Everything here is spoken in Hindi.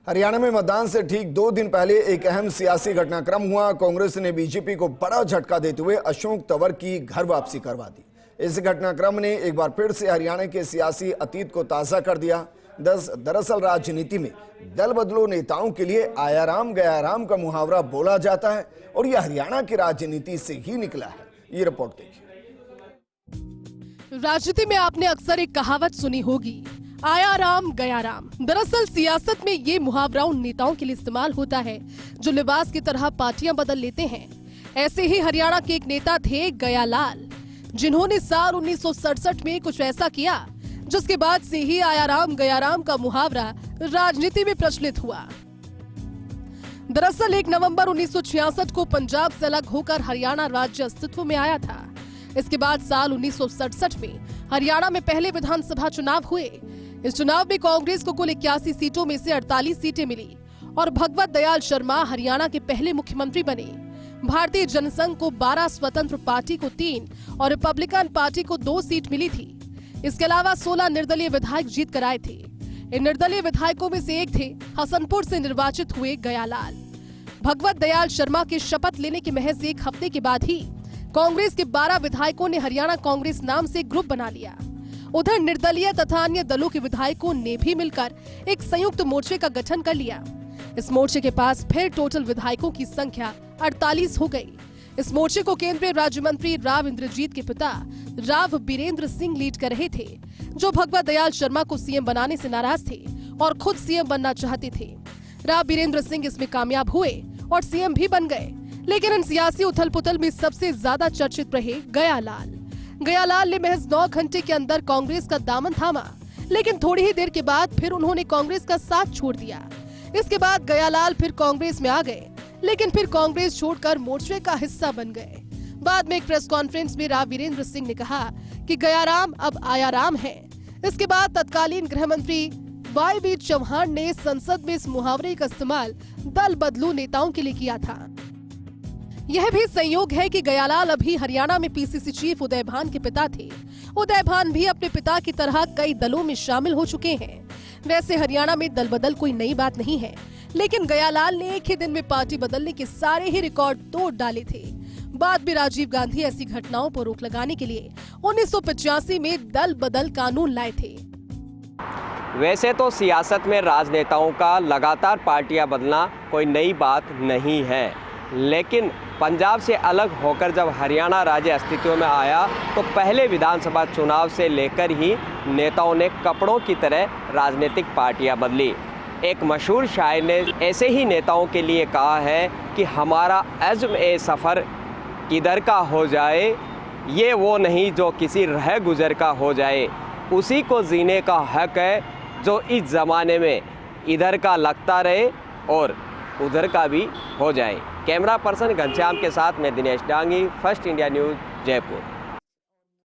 हरियाणा में मतदान से ठीक 2 दिन पहले एक अहम सियासी घटनाक्रम हुआ। कांग्रेस ने बीजेपी को बड़ा झटका देते हुए अशोक तंवर की घर वापसी करवा दी। इस घटनाक्रम ने एक बार फिर से हरियाणा के सियासी अतीत को ताज़ा कर दिया। दरअसल राजनीति में दल बदलो नेताओं के लिए आया राम गया राम का मुहावरा बोला जाता है और यह हरियाणा की राजनीति से ही निकला है। ये रिपोर्ट देखिए। राजनीति में आपने अक्सर एक कहावत सुनी होगी, आया राम गया राम। दरअसल सियासत में ये मुहावरा उन नेताओं के लिए इस्तेमाल होता है जो लिबास की तरह पार्टियां बदल लेते हैं। ऐसे ही हरियाणा के एक नेता थे गयालाल, जिन्होंने साल 1967 में कुछ ऐसा किया जिसके बाद से ही आया राम गया राम का मुहावरा राजनीति में प्रचलित हुआ। दरअसल 1 नवंबर 1966 को पंजाब से अलग होकर हरियाणा राज्य अस्तित्व में आया था। इसके बाद साल 1967 में हरियाणा में पहले विधानसभा चुनाव हुए। इस चुनाव में कांग्रेस को कुल 81 सीटों में से 48 सीटें मिली और भगवत दयाल शर्मा हरियाणा के पहले मुख्यमंत्री बने। भारतीय जनसंघ को 12, स्वतंत्र पार्टी को 3 और रिपब्लिकन पार्टी को 2 सीट मिली थी। इसके अलावा 16 निर्दलीय विधायक जीत कर आए थे। इन निर्दलीय विधायकों में से एक थे हसनपुर से निर्वाचित हुए गयालाल। भगवत दयाल शर्मा के शपथ लेने के महज 1 हफ्ते के बाद ही कांग्रेस के 12 विधायकों ने हरियाणा कांग्रेस नाम से ग्रुप बना लिया। उधर निर्दलीय तथा अन्य दलों के विधायकों ने भी मिलकर एक संयुक्त मोर्चे का गठन कर लिया। इस मोर्चे के पास फिर टोटल विधायकों की संख्या 48 हो गई। इस मोर्चे को केंद्रीय राज्य मंत्री राव इंद्रजीत के पिता राव बीरेंद्र सिंह लीड कर रहे थे, जो भगवत दयाल शर्मा को सीएम बनाने से नाराज थे और खुद सीएम बनना चाहते थे। राव बीरेंद्र सिंह इसमें कामयाब हुए और सीएम भी बन गए। लेकिन इन सियासी उथल पुथल में सबसे ज्यादा चर्चित रहे गयालाल। गयालाल ने महज 9 घंटे के अंदर कांग्रेस का दामन थामा, लेकिन थोड़ी ही देर के बाद फिर उन्होंने कांग्रेस का साथ छोड़ दिया। इसके बाद गयालाल फिर कांग्रेस में आ गए, लेकिन फिर कांग्रेस छोड़कर मोर्चे का हिस्सा बन गए। बाद में एक प्रेस कॉन्फ्रेंस में राव वीरेंद्र सिंह ने कहा कि गया राम अब आया राम है। इसके बाद तत्कालीन गृह मंत्री वाई चौहान ने संसद में इस मुहावरे का इस्तेमाल दल बदलू नेताओं के लिए किया था। यह भी संयोग है कि गयालाल अभी हरियाणा में पीसीसी चीफ उदय भान के पिता थे। उदय भान भी अपने पिता की तरह कई दलों में शामिल हो चुके हैं। वैसे हरियाणा में दल बदल कोई नई बात नहीं है, लेकिन गयालाल ने एक ही दिन में पार्टी बदलने के सारे ही रिकॉर्ड तोड़ डाले थे। बाद में राजीव गांधी ऐसी घटनाओं पर रोक लगाने के लिए 1985 में दल बदल कानून लाए थे। वैसे तो सियासत में राजनेताओं का लगातार पार्टियां बदलना कोई नई बात नहीं है, लेकिन पंजाब से अलग होकर जब हरियाणा राज्य अस्तित्व में आया तो पहले विधानसभा चुनाव से लेकर ही नेताओं ने कपड़ों की तरह राजनीतिक पार्टियां बदली। एक मशहूर शायर ने ऐसे ही नेताओं के लिए कहा है कि हमारा अज़्म ए सफ़र किधर का हो जाए, ये वो नहीं जो किसी रह गुजर का हो जाए। उसी को जीने का हक है जो इस ज़माने में इधर का लगता रहे और उधर का भी हो जाए। कैमरा पर्सन घनश्याम के साथ मैं Dinesh Dangi, first India news, Jaipur.